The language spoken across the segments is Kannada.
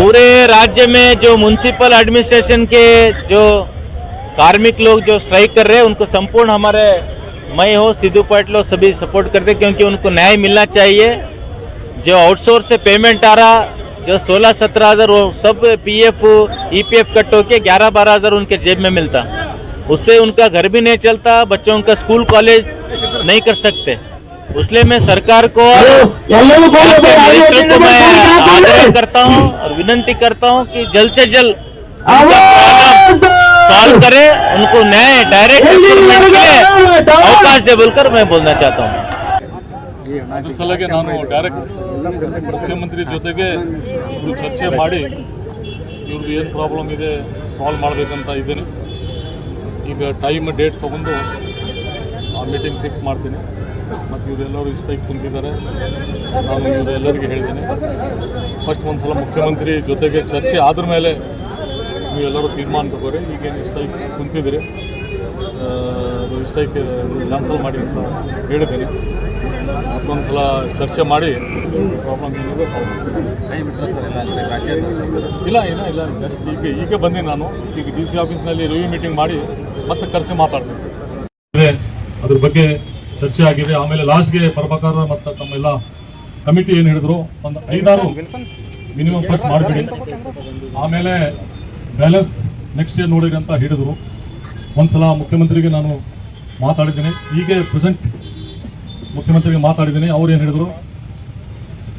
पूरे राज्य में जो म्युनिसिपल एडमिनिस्ट्रेशन के जो कार्मिक लोग जो स्ट्राइक कर रहे हैं उनको संपूर्ण हमारे मैं हो सिद्धू पाटिल हो सभी सपोर्ट करते, क्योंकि उनको न्याय मिलना चाहिए। जो आउटसोर्स से पेमेंट आ रहा जो 16-17 हज़ार वो सब पीएफ ईपीएफ कट होके 11-12 हज़ार उनके जेब में मिलता, उससे उनका घर भी नहीं चलता, बच्चों का स्कूल कॉलेज नहीं कर सकते। इसलिए मैं सरकार को मिनिस्टर को मैं आग्रह करता हूँ और विनंती करता हूँ कि जल्द से जल्द सॉल्व करे, उनको न्याय डायरेक्ट अवकाश दे बोलकर मैं बोलना चाहता हूँ। ಅದ್ರ ಸಲಗೆ ನಾನು ಡೈರೆಕ್ಟ್ ಮುಖ್ಯಮಂತ್ರಿ ಜೊತೆಗೆ ಚರ್ಚೆ ಮಾಡಿ ಇವ್ರದ್ದು ಏನು ಪ್ರಾಬ್ಲಮ್ ಇದೆ ಸಾಲ್ವ್ ಮಾಡಬೇಕಂತ ಇದ್ದೀನಿ. ಈಗ ಟೈಮ್ ಡೇಟ್ ತೊಗೊಂಡು ಆ ಮೀಟಿಂಗ್ ಫಿಕ್ಸ್ ಮಾಡ್ತೀನಿ. ಮತ್ತು ಇವರೆಲ್ಲರೂ ಇಷ್ಟಕ್ಕೆ ಕುಂತಿದ್ದಾರೆ, ನಾನು ಇವರೆಲ್ಲರಿಗೆ ಹೇಳಿದ್ದೀನಿ. ಫಸ್ಟ್ ಒಂದು ಸಲ ಮುಖ್ಯಮಂತ್ರಿ ಜೊತೆಗೆ ಚರ್ಚೆ ಆದ್ರ ಮೇಲೆ ನೀವೆಲ್ಲರೂ ತೀರ್ಮಾನ ತಗೋರಿ. ಈಗೇನು ಇಷ್ಟಕ್ಕೆ ಕುಂತಿದ್ದೀರಿ, ಇಷ್ಟಕ್ಕೆ ಕ್ಯಾನ್ಸಲ್ ಮಾಡಿ ಅಂತ ಹೇಳಿದ್ದೀನಿ. ಮತ್ತೊಂದು ಸಲ ಚರ್ಚೆ ಮಾಡಿ ಪ್ರಾಬ್ಲಮ್ ಏನಿದೆ ಸಾಲ್ವ್ ಇಲ್ಲ ಜಸ್ಟ್ ಈಗ ಬಂದೆ ನಾನು. ಈಗ ಡಿ ಸಿ ಆಫೀಸ್ನಲ್ಲಿ ರಿವ್ಯೂ ಮೀಟಿಂಗ್ ಮಾಡಿ ಮತ್ತೆ ಕರೆಸಿ ಮಾತಾಡ್ತೀನಿ. ಅದ್ರ ಬಗ್ಗೆ ಚರ್ಚೆ ಆಗಿದೆ. ಆಮೇಲೆ ಲಾಸ್ಟ್ಗೆ ಪ್ರಭಾಕರ್ ಮತ್ತು ತಮ್ಮೆಲ್ಲ ಕಮಿಟಿ ಏನು ಹೇಳಿದ್ರು, ಒಂದು 5-6 ಮಿನಿಮಮ್ ಫಸ್ಟ್ ಮಾಡಿಬಿಡಿ, ಆಮೇಲೆ ಬ್ಯಾಲೆನ್ಸ್ ನೆಕ್ಸ್ಟ್ ಇಯರ್ ನೋಡಿರಿ ಅಂತ ಹೇಳಿದರು. ಒಂದ್ಸಲ ಮುಖ್ಯಮಂತ್ರಿಗೆ ನಾನು ಮಾತಾಡಿದ್ದೀನಿ. ಈಗ ಪ್ರೆಸೆಂಟ್ ಮುಖ್ಯಮಂತ್ರಿಗೆ ಮಾತಾಡಿದ್ದೀನಿ. ಅವ್ರು ಏನು ಹೇಳಿದರು,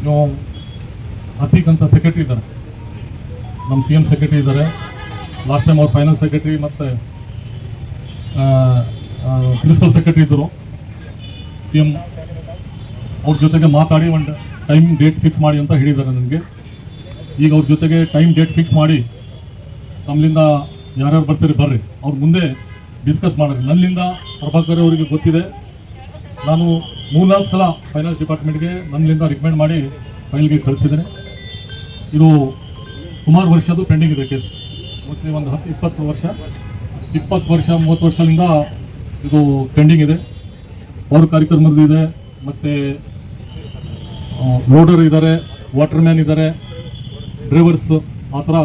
ನೀವು ಅತೀಕ್ ಅಂತ ಸೆಕ್ರೆಟರಿ ಇದ್ದಾರೆ, ನಮ್ಮ CM ಸೆಕ್ರೆಟರಿ ಇದ್ದಾರೆ. ಲಾಸ್ಟ್ ಟೈಮ್ ಅವ್ರು ಫೈನಾನ್ಸ್ ಸೆಕ್ರೆಟರಿ ಮತ್ತು ಪ್ರಿನ್ಸಿಪಲ್ ಸೆಕ್ರೆಟರಿ ಇದ್ದರು. CM ಅವ್ರ ಜೊತೆಗೆ ಮಾತಾಡಿ ಒಂದು ಟೈಮ್ ಡೇಟ್ ಫಿಕ್ಸ್ ಮಾಡಿ ಅಂತ ಹೇಳಿದ್ದಾರೆ ನನಗೆ. ಈಗ ಅವ್ರ ಜೊತೆಗೆ ಟೈಮ್ ಡೇಟ್ ಫಿಕ್ಸ್ ಮಾಡಿ ನಮ್ಮಿಂದ ಯಾರ್ಯಾರು ಬರ್ತೀರಿ ಬರ್ರಿ, ಅವ್ರ ಮುಂದೆ ಡಿಸ್ಕಸ್ ಮಾಡಿರಿ. ನನ್ನಿಂದ ಪ್ರಭಾಕರ್ ಅವರಿಗೆ ಗೊತ್ತಿದೆ, ನಾನು 3-4 ಸಲ ಫೈನಾನ್ಸ್ ಡಿಪಾರ್ಟ್ಮೆಂಟ್ಗೆ ನನ್ನಿಂದ ರಿಕಮೆಂಡ್ ಮಾಡಿ ಫೈಲ್ಗೆ ಕಳಿಸಿದ್ದೇನೆ. ಇದು ಸುಮಾರು ವರ್ಷದ್ದು ಪೆಂಡಿಂಗ್ ಇದೆ ಕೇಸ್, ಮೋಸ್ಟ್ಲಿ ಒಂದು 10-20 ವರ್ಷ 30 ವರ್ಷದಿಂದ ಇದು ಪೆಂಡಿಂಗ್ ಇದೆ. ಪೌರ ಕಾರ್ಯಕ್ರಮದ್ದು ಇದೆ, ಮತ್ತು ಲೋಡರ್ ಇದ್ದಾರೆ, ವಾಟರ್ ಮ್ಯಾನ್ ಇದ್ದಾರೆ, ಡ್ರೈವರ್ಸ್, ಆ ಥರ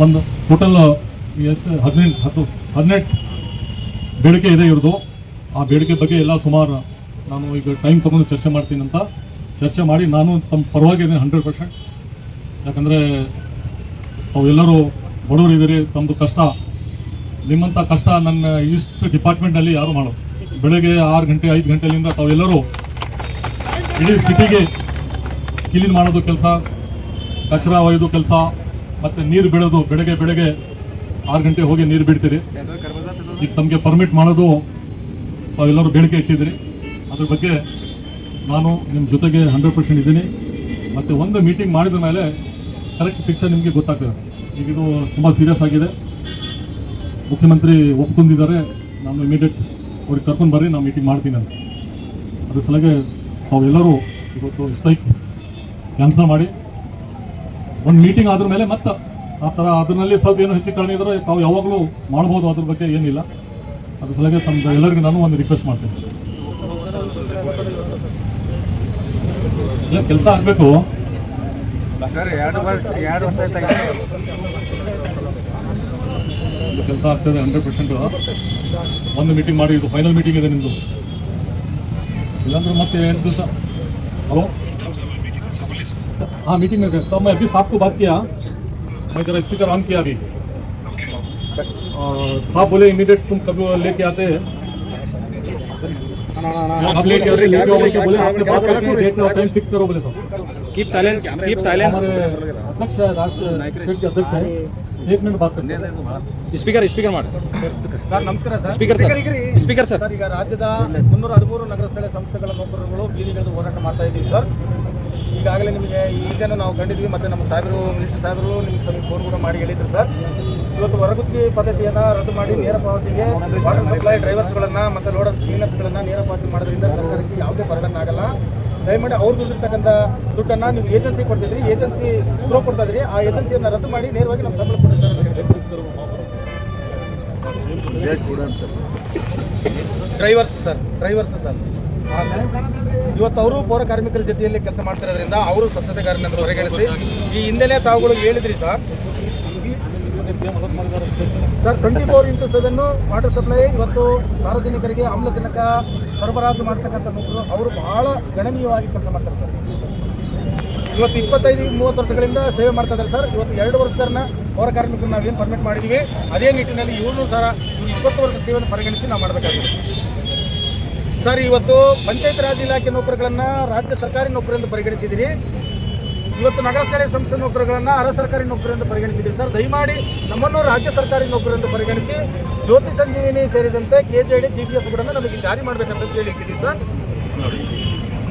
ಒಂದು ಟೋಟಲ್ 18 ಬೇಡಿಕೆ ಇದೆ ಇವ್ರದ್ದು. ಆ ಬೇಡಿಕೆ ಬಗ್ಗೆ ಎಲ್ಲ ಸುಮಾರು ನಾನು ಈಗ ಟೈಮ್ ತೊಗೊಂಡು ಚರ್ಚೆ ಮಾಡ್ತೀನಿ ಅಂತ ಚರ್ಚೆ ಮಾಡಿ ನಾನು ತಮ್ಮ ಪರವಾಗಿ 100%. ಯಾಕಂದರೆ ಅವೆಲ್ಲರೂ ಬಡವರು ಇದ್ದೀರಿ, ತಮ್ಮದು ಕಷ್ಟ, ನಿಮ್ಮಂಥ ಕಷ್ಟ ನನ್ನ ಇಷ್ಟು ಡಿಪಾರ್ಟ್ಮೆಂಟಲ್ಲಿ ಯಾರು ಮಾಡೋದು. ಬೆಳಗ್ಗೆ 6 ಗಂಟೆ 5 ಗಂಟೆಯಿಂದ ತಾವೆಲ್ಲರೂ ಇಡೀ ಸಿಟಿಗೆ ಕ್ಲೀನ್ ಮಾಡೋದು ಕೆಲಸ, ಕಚರ ಒಯ್ದು ಕೆಲಸ, ಮತ್ತು ನೀರು ಬಿಡೋದು. ಬೆಳಗ್ಗೆ 6 ಗಂಟೆ ಹೋಗಿ ನೀರು ಬಿಡ್ತೀರಿ. ಈಗ ತಮಗೆ ಪರ್ಮಿಟ್ ಮಾಡೋದು ತಾವೆಲ್ಲರೂ ಬೇಡಿಕೆ ಇಟ್ಟಿದ್ದೀರಿ. ಅದ್ರ ಬಗ್ಗೆ ನಾನು ನಿಮ್ಮ ಜೊತೆಗೆ 100% ಇದ್ದೀನಿ. ಮತ್ತು ಒಂದು ಮೀಟಿಂಗ್ ಮಾಡಿದ ಮೇಲೆ ಕರೆಕ್ಟ್ ಪಿಕ್ಚರ್ ನಿಮಗೆ ಗೊತ್ತಾಗ್ತದೆ. ಈಗ ಇದು ತುಂಬ ಸೀರಿಯಸ್ ಆಗಿದೆ. ಮುಖ್ಯಮಂತ್ರಿ ಒಪ್ಕೊಂಡಿದ್ದಾರೆ, ನಾನು ಇಮಿಡಿಯೇಟ್ ಅವ್ರಿಗೆ ಕರ್ಕೊಂಡು ಬರ್ರಿ, ನಾವು ಮೀಟಿಂಗ್ ಮಾಡ್ತೀನಿ ಅಂತ. ಅದ್ರ ಸಲಗೆ ತಾವೆಲ್ಲರೂ ಇವತ್ತು ಸ್ಟ್ರೈಕ್ ಕ್ಯಾನ್ಸಲ್ ಮಾಡಿ ಒಂದು ಮೀಟಿಂಗ್ ಆದ್ರ ಮೇಲೆ ಮತ್ತೆ ಆ ಥರ ಅದರಲ್ಲಿ ಸ್ವಲ್ಪ ಏನು ಹೆಚ್ಚು ಕಡಿಮೆ ಇದ್ರೆ ತಾವು ಯಾವಾಗಲೂ ಮಾಡ್ಬೋದು, ಅದ್ರ ಬಗ್ಗೆ ಏನಿಲ್ಲ. ಅದ್ರ ಸಲಗೆ ತಮ್ಮ ಎಲ್ಲರಿಗೂ ನಾನು ಒಂದು ರಿಕ್ವೆಸ್ಟ್ ಮಾಡ್ತೀನಿ, ಇಲ್ಲ ಕೆಲಸ ಆಗಬೇಕು. ಕೆಲಸ ಆಗ್ತದೆ 100%. ಒಂದು ಮೀಟಿಂಗ್ ಮಾಡಿ, ಇದು ಫೈನಲ್ ಮೀಟಿಂಗ್ ಇದೆ ನಿಮ್ಮದು, ಇಲ್ಲಾಂದ್ರೆ ಮತ್ತೆ 8 ದಿವಸ. ಹಲೋ, हाँ मीटिंग में सब मैं अभी साहब को बात किया, मैं जरा स्पीकर ऑन किया अभी. साहब बोले इमीडिएट तुम कभी लेके आते हैं, आप लेके आते बोले आपसे बात करके डेट और टाइम फिक्स करो बोले साहब. Keep silence. हमारे अध्यक्ष है, राष्ट्रीय स्टेट के अध्यक्ष है, 1 मिनट बात करते हैं. ಸ್ಪೀಕರ್ ಮಾಡಿ ಸರ್. ನಮಸ್ಕಾರ ಸರ್. Speaker sir. ಈಗ ರಾಜ್ಯದ 313 ನಗರ ಸ್ಥಳೀಯ ಸಂಸ್ಥೆಗಳ ನೌಕರರುಗಳು ಬೀದಿಗಿಳಿದು ಹೋರಾಟ ಮಾಡ್ತಾ ಇದ್ದೀವಿ ಸರ್. ಈಗಾಗಲೇ ನಿಮಗೆ ಈಗೇನು ನಾವು ಕಂಡಿದ್ವಿ, ಮತ್ತು ನಮ್ಮ ಸಾಹೇಬರು ಮಿನಿಸ್ಟರ್ ಸಾಹೇಬರು ನಿಮಗೆ ಫೋನ್ ಕೂಡ ಮಾಡಿ ಹೇಳಿದ್ರು ಸರ್. ಇವತ್ತು ಹೊರಗುತ್ತಿಗೆ ಪದ್ಧತಿಯನ್ನು ರದ್ದು ಮಾಡಿ ನೇರ ಪಾವತಿಗೆ ವಾಟರ್ ಸಪ್ಲೈ ಡ್ರೈವರ್ಸ್ಗಳನ್ನು ಮತ್ತು ಲೋಡರ್ಸ್ ಕ್ಲೀನರ್ಸ್ಗಳನ್ನು ನೇರ ಪಾವತಿ ಮಾಡೋದ್ರಿಂದ ಸರ್ಕಾರಕ್ಕೆ ಯಾವುದೇ ಬರ್ಡನ್ ಆಗಲ್ಲ. ದಯಮಾಡಿ ಅವ್ರು ದುಡ್ಡಿರ್ತಕ್ಕಂಥ ದುಡ್ಡನ್ನು ನೀವು ಏಜೆನ್ಸಿ ಕೊಡ್ತಿದ್ರಿ, ಏಜೆನ್ಸಿ ಥ್ರೋ ಕೊಡ್ತಾ ಇದ್ರಿ, ಆ ಏಜೆನ್ಸಿಯನ್ನು ರದ್ದು ಮಾಡಿ ನೇರವಾಗಿ ನಮ್ಮ ಸಂಬಳ ಕೊಡ್ತಾರೆ. Drivers sir. ಹಾಂ ಸರ್. ಇವತ್ತು ಅವರು ಪೌರ ಕಾರ್ಮಿಕರ ಜೊತೆಯಲ್ಲಿ ಕೆಲಸ ಮಾಡ್ತಿರೋದ್ರಿಂದ ಅವರು ಸ್ವಚ್ಛತೆಗಾರನ ಪರಿಗಣಿಸಿ ಈ ಹಿಂದೆನೇ ತಾವುಗಳು ಹೇಳಿದ್ರಿ ಸರ್ 24x7 ವಾಟರ್ ಸಪ್ಲೈ ಇವತ್ತು ಸಾರ್ವಜನಿಕರಿಗೆ ಆಮ್ಲಜನಕ ಸರಬರಾಜು ಮಾಡ್ತಕ್ಕಂಥ ನೌಕರು ಅವರು ಬಹಳ ಗಣನೀಯವಾಗಿ ಕೆಲಸ ಮಾಡ್ತಾರೆ ಸರ್. ಇವತ್ತು 25-30 ವರ್ಷಗಳಿಂದ ಸೇವೆ ಮಾಡ್ತಾ ಇದ್ದಾರೆ ಸರ್. ಇವತ್ತು 2 ವರ್ಷದನ್ನ ಪೌರ ಕಾರ್ಮಿಕರು ನಾವೇನು ಪರ್ಮಿಟ್ ಮಾಡಿದ್ದೀವಿ ಅದೇ ನಿಟ್ಟಿನಲ್ಲಿ ಇವ್ರನ್ನೂ ಸಹ 20 ವರ್ಷ ಸೇವೆಯನ್ನು ಪರಿಗಣಿಸಿ ನಾವು ಮಾಡಬೇಕಾಗಿದೆ ಸರ್. ಇವತ್ತು ಪಂಚಾಯತ್ ರಾಜ್ ಇಲಾಖೆ ನೌಕರಗಳನ್ನು ರಾಜ್ಯ ಸರ್ಕಾರಿ ನೌಕರರೆಂದು ಪರಿಗಣಿಸಿದ್ದೀರಿ. ಇವತ್ತು ನಗರ ಸ್ಥಳೀಯ ಸಂಸ್ಥೆ ನೌಕರಗಳನ್ನು ಅರೆ ಸರ್ಕಾರಿ ನೌಕರರೆಂದು ಪರಿಗಣಿಸಿದ್ದೀರಿ ಸರ್. ದಯಮಾಡಿ ನಮ್ಮನ್ನು ರಾಜ್ಯ ಸರ್ಕಾರಿ ನೌಕರರೆಂದು ಪರಿಗಣಿಸಿ ಜ್ಯೋತಿ ಸಂಜೀವಿನಿ ಸೇರಿದಂತೆ KJD GPF ಕೂಡ ನಮಗೆ ಜಾರಿ ಮಾಡಬೇಕಂತ ಹೇಳಿದ್ದೀವಿ ಸರ್.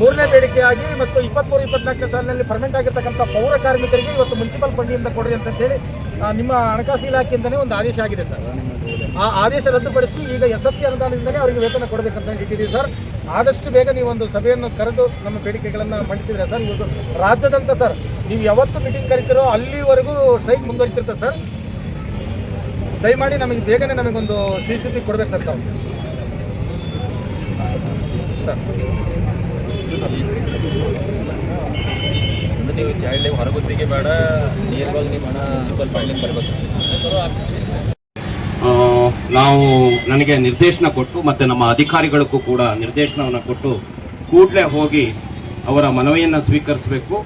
ಮೂರನೇ ಬೇಡಿಕೆಯಾಗಿ ಮತ್ತು 23-24 ಸಾಲಿನಲ್ಲಿ ಪರ್ಮನೆಂಟ್ ಆಗಿರ್ತಕ್ಕಂಥ ಪೌರ ಕಾರ್ಮಿಕರಿಗೆ ಇವತ್ತು ಮುನ್ಸಿಪಲ್ ಫಂಡಿಂದ ಕೊಡ್ರಿ ಅಂತ ಹೇಳಿ ನಿಮ್ಮ ಹಣಕಾಸು ಇಲಾಖೆಯಿಂದನೇ ಒಂದು ಆದೇಶ ಆಗಿದೆ ಸರ್. ಆ ಆದೇಶ ರದ್ದುಪಡಿಸಿ ಈಗ SFC ಅನುದಾನದಿಂದಲೇ ಅವರಿಗೆ ವೇತನ ಕೊಡಬೇಕಂತ ಇಟ್ಟಿದ್ದೀವಿ ಸರ್. ಆದಷ್ಟು ಬೇಗ ನೀವು ಒಂದು ಸಭೆಯನ್ನು ಕರೆದು ನಮ್ಮ ಬೇಡಿಕೆಗಳನ್ನು ಮಂಡಿಸಿದ್ರೆ ಸರ್. ಇವತ್ತು ರಾಜ್ಯದಂತ ಸರ್ ನೀವು ಯಾವತ್ತು ಮೀಟಿಂಗ್ ಕರಿತೀರೋ ಅಲ್ಲಿವರೆಗೂ ಸ್ಟ್ರೈಕ್ ಮುಂದುವರಿತಿರ್ತದೆ ಸರ್. ದಯಮಾಡಿ ನಮಗೆ ಬೇಗನೆ ನಮಗೊಂದು CCP ಕೊಡಬೇಕು ಸರ್ ತಾವು ಸರ್. ನೀವು ಚೈಲ್ಡ್ ಹೊರಗುತ್ತಿಗೆ ಬೇಡ, ನೇರವಾಗಿ ನಿಮ್ಮ ಹಣ ಮುನ್ಸಿಪಲ್ ಫಂಡಿಂಗ್ ಬರಬೇಕು. ನಾವು ನನಗೆ ನಿರ್ದೇಶನ ಕೊಟ್ಟು ಮತ್ತು ನಮ್ಮ ಅಧಿಕಾರಿಗಳಿಗೂ ಕೂಡ ನಿರ್ದೇಶನವನ್ನು ಕೊಟ್ಟು ಕೂಡಲೇ ಹೋಗಿ ಅವರ ಮನವಿಯನ್ನು ಸ್ವೀಕರಿಸಬೇಕು,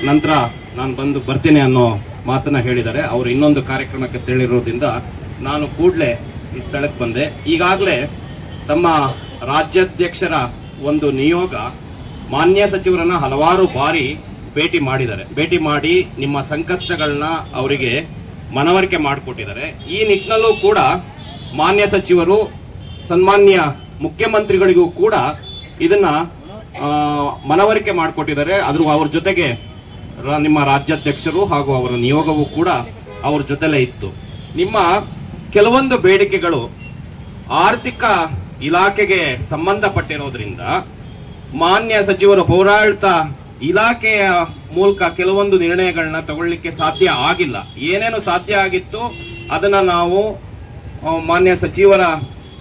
ನಂತರ ನಾನು ಬರ್ತೀನಿ ಅನ್ನೋ ಮಾತನ್ನು ಹೇಳಿದ್ದಾರೆ. ಅವರು ಇನ್ನೊಂದು ಕಾರ್ಯಕ್ರಮಕ್ಕೆ ತಿಳಿರೋದ್ರಿಂದ ನಾನು ಕೂಡಲೇ ಈ ಸ್ಥಳಕ್ಕೆ ಬಂದೆ. ಈಗಾಗಲೇ ತಮ್ಮ ರಾಜ್ಯಾಧ್ಯಕ್ಷರ ಒಂದು ನಿಯೋಗ ಮಾನ್ಯ ಸಚಿವರನ್ನು ಹಲವಾರು ಬಾರಿ ಭೇಟಿ ಮಾಡಿ ನಿಮ್ಮ ಸಂಕಷ್ಟಗಳನ್ನ ಅವರಿಗೆ ಮನವರಿಕೆ ಮಾಡಿಕೊಟ್ಟಿದ್ದಾರೆ. ಈ ನಿಟ್ಟಿನಲ್ಲೂ ಕೂಡ ಮಾನ್ಯ ಸಚಿವರು ಸನ್ಮಾನ್ಯ ಮುಖ್ಯಮಂತ್ರಿಗಳಿಗೂ ಕೂಡ ಇದನ್ನ ಮನವರಿಕೆ ಮಾಡಿಕೊಟ್ಟಿದ್ದಾರೆ. ಅವ್ರ ಜೊತೆಗೆ ನಿಮ್ಮ ರಾಜ್ಯಾಧ್ಯಕ್ಷರು ಹಾಗೂ ಅವರ ನಿಯೋಗವೂ ಕೂಡ ಅವ್ರ ಜೊತೆಲೇ ಇತ್ತು. ನಿಮ್ಮ ಕೆಲವೊಂದು ಬೇಡಿಕೆಗಳು ಆರ್ಥಿಕ ಇಲಾಖೆಗೆ ಸಂಬಂಧಪಟ್ಟಿರೋದ್ರಿಂದ ಮಾನ್ಯ ಸಚಿವರು ಪೌರಾಡಳಿತ ಇಲಾಖೆಯ ಮೂಲಕ ಕೆಲವೊಂದು ನಿರ್ಣಯಗಳನ್ನ ತಗೊಳ್ಳಿಕ್ಕೆ ಸಾಧ್ಯ ಆಗಿಲ್ಲ. ಏನೇನು ಸಾಧ್ಯ ಆಗಿತ್ತು ಅದನ್ನ ನಾವು ಮಾನ್ಯ ಸಚಿವರ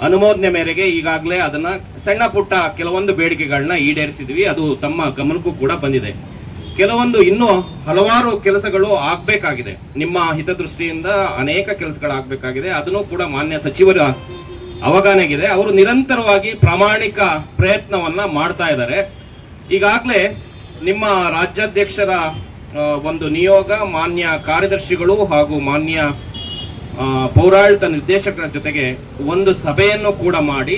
ಅನುಮೋದನೆ ಮೇರೆಗೆ ಈಗಾಗಲೇ ಅದನ್ನ ಸಣ್ಣ ಪುಟ್ಟ ಕೆಲವೊಂದು ಬೇಡಿಕೆಗಳನ್ನ ಈಡೇರಿಸಿದ್ವಿ. ಅದು ತಮ್ಮ ಗಮನಕ್ಕೂ ಕೂಡ ಬಂದಿದೆ. ಕೆಲವೊಂದು ಇನ್ನೂ ಹಲವಾರು ಕೆಲಸಗಳು ಆಗ್ಬೇಕಾಗಿದೆ. ನಿಮ್ಮ ಹಿತದೃಷ್ಟಿಯಿಂದ ಅನೇಕ ಕೆಲಸಗಳಾಗಬೇಕಾಗಿದೆ. ಅದನ್ನು ಕೂಡ ಮಾನ್ಯ ಸಚಿವರ ಅವಗಾಹನೆಗಿದೆ. ಅವರು ನಿರಂತರವಾಗಿ ಪ್ರಾಮಾಣಿಕ ಪ್ರಯತ್ನವನ್ನ ಮಾಡ್ತಾ ಇದ್ದಾರೆ. ಈಗಾಗಲೇ ನಿಮ್ಮ ರಾಜ್ಯಾಧ್ಯಕ್ಷರ ಒಂದು ನಿಯೋಗ ಮಾನ್ಯ ಕಾರ್ಯದರ್ಶಿಗಳು ಹಾಗೂ ಮಾನ್ಯ ಪೌರಾಡಳಿತ ನಿರ್ದೇಶಕರ ಜೊತೆಗೆ ಒಂದು ಸಭೆಯನ್ನು ಕೂಡ ಮಾಡಿ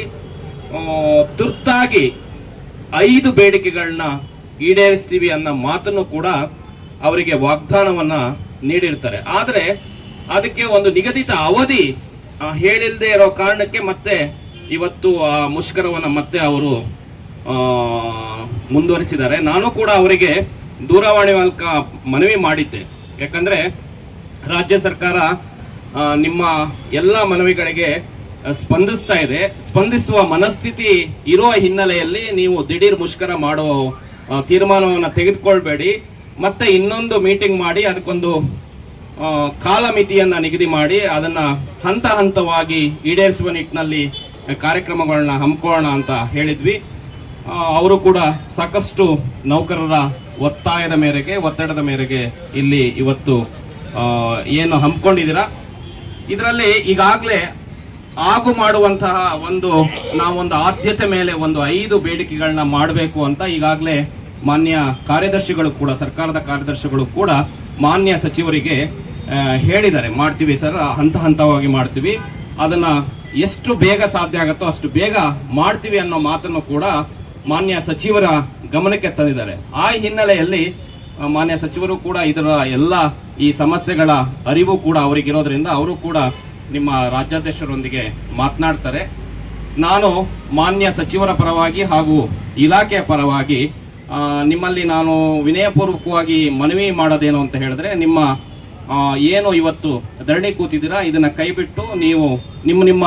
ತುರ್ತಾಗಿ 5 ಬೇಡಿಕೆಗಳನ್ನ ಈಡೇರಿಸ್ತೀವಿ ಅನ್ನೋ ಮಾತನ್ನು ಕೂಡ ಅವರಿಗೆ ವಾಗ್ದಾನವನ್ನ ನೀಡಿರ್ತಾರೆ. ಆದರೆ ಅದಕ್ಕೆ ಒಂದು ನಿಗದಿತ ಅವಧಿ ಹೇಳಿಲ್ಲದೆ ಇರೋ ಕಾರಣಕ್ಕೆ ಮತ್ತೆ ಇವತ್ತು ಆ ಮುಷ್ಕರವನ್ನ ಮತ್ತೆ ಅವರು ಮುಂದುವರಿಸಿದ್ದಾರೆ. ನಾನು ಕೂಡ ಅವರಿಗೆ ದೂರವಾಣಿ ಮೂಲಕ ಮನವಿ ಮಾಡಿದ್ದೆ. ಯಾಕಂದ್ರೆ ರಾಜ್ಯ ಸರ್ಕಾರ ನಿಮ್ಮ ಎಲ್ಲ ಮನವಿಗಳಿಗೆ ಸ್ಪಂದಿಸ್ತಾ ಇದೆ. ಸ್ಪಂದಿಸುವ ಮನಸ್ಥಿತಿ ಇರುವ ಹಿನ್ನೆಲೆಯಲ್ಲಿ ನೀವು ದಿಢೀರ್ ಮುಷ್ಕರ ಮಾಡೋ ತೀರ್ಮಾನವನ್ನು ತೆಗೆದುಕೊಳ್ಬೇಡಿ. ಮತ್ತೆ ಇನ್ನೊಂದು ಮೀಟಿಂಗ್ ಮಾಡಿ ಅದಕ್ಕೊಂದು ಕಾಲಮಿತಿಯನ್ನ ನಿಗದಿ ಮಾಡಿ ಅದನ್ನ ಹಂತ ಹಂತವಾಗಿ ಈಡೇರಿಸುವ ನಿಟ್ಟಿನಲ್ಲಿ ಕಾರ್ಯಕ್ರಮಗಳನ್ನ ಹಮ್ಮಿಕೊಳ್ಳೋಣ ಅಂತ ಹೇಳಿದ್ವಿ. ಅವರು ಕೂಡ ಸಾಕಷ್ಟು ನೌಕರರ ಒತ್ತಡದ ಮೇರೆಗೆ ಇಲ್ಲಿ ಇವತ್ತು ಏನು ಹಮ್ಮಿಕೊಂಡಿದ್ದೀರಾ ಇದರಲ್ಲಿ ಈಗಾಗಲೇ ಆಗು ಮಾಡುವಂತಹ ನಾವೊಂದು ಆದ್ಯತೆ ಮೇಲೆ ಒಂದು 5 ಬೇಡಿಕೆಗಳನ್ನ ಮಾಡಬೇಕು ಅಂತ ಈಗಾಗಲೇ ಮಾನ್ಯ ಕಾರ್ಯದರ್ಶಿಗಳು ಕೂಡ ಸರ್ಕಾರದ ಕಾರ್ಯದರ್ಶಿಗಳು ಕೂಡ ಮಾನ್ಯ ಸಚಿವರಿಗೆ ಹೇಳಿದ್ದಾರೆ. ಮಾಡ್ತೀವಿ ಸರ್, ಹಂತ ಹಂತವಾಗಿ ಮಾಡ್ತೀವಿ, ಅದನ್ನ ಎಷ್ಟು ಬೇಗ ಸಾಧ್ಯ ಆಗುತ್ತೋ ಅಷ್ಟು ಬೇಗ ಮಾಡ್ತೀವಿ ಅನ್ನೋ ಮಾತನ್ನು ಕೂಡ ಮಾನ್ಯ ಸಚಿವರ ಗಮನಕ್ಕೆ ತಂದಿದ್ದಾರೆ. ಆ ಹಿನ್ನೆಲೆಯಲ್ಲಿ ಮಾನ್ಯ ಸಚಿವರು ಕೂಡ ಇದರ ಎಲ್ಲ ಈ ಸಮಸ್ಯೆಗಳ ಅರಿವು ಕೂಡ ಅವರಿಗಿರೋದ್ರಿಂದ ಅವರು ಕೂಡ ನಿಮ್ಮ ರಾಜ್ಯಾಧ್ಯಕ್ಷರೊಂದಿಗೆ ಮಾತನಾಡ್ತಾರೆ. ನಾನು ಮಾನ್ಯ ಸಚಿವರ ಪರವಾಗಿ ಹಾಗೂ ಇಲಾಖೆಯ ಪರವಾಗಿ ನಿಮ್ಮಲ್ಲಿ ನಾನು ವಿನಯಪೂರ್ವಕವಾಗಿ ಮನವಿ ಮಾಡೋದೇನು ಅಂತ ಹೇಳಿದ್ರೆ, ನಿಮ್ಮ ಏನು ಇವತ್ತು ಧರಣಿ ಕೂತಿದ್ದೀರಾ ಇದನ್ನ ಕೈಬಿಟ್ಟು ನೀವು ನಿಮ್ಮ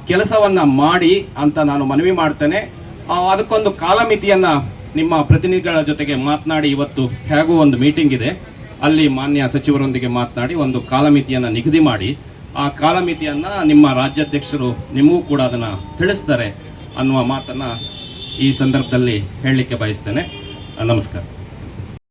ಕೆಲಸವನ್ನ ಮಾಡಿ ಅಂತ ನಾನು ಮನವಿ ಮಾಡ್ತೇನೆ. ಅದಕ್ಕೊಂದು ಕಾಲಮಿತಿಯನ್ನ ನಿಮ್ಮ ಪ್ರತಿನಿಧಿಗಳ ಜೊತೆಗೆ ಮಾತನಾಡಿ, ಇವತ್ತು ಹೇಗೂ ಒಂದು ಮೀಟಿಂಗ್ ಇದೆ, ಅಲ್ಲಿ ಮಾನ್ಯ ಸಚಿವರೊಂದಿಗೆ ಮಾತನಾಡಿ ಒಂದು ಕಾಲಮಿತಿಯನ್ನ ನಿಗದಿ ಮಾಡಿ ಆ ಕಾಲಮಿತಿಯನ್ನ ನಿಮ್ಮ ರಾಜ್ಯಾಧ್ಯಕ್ಷರು ನಿಮಗೂ ಕೂಡ ಅದನ್ನ ತಿಳಿಸ್ತಾರೆ ಅನ್ನುವ ಮಾತನ್ನ ಈ ಸಂದರ್ಭದಲ್ಲಿ ಹೇಳಲಿಕ್ಕೆ ಬಯಸ್ತೇನೆ. ನಮಸ್ಕಾರ.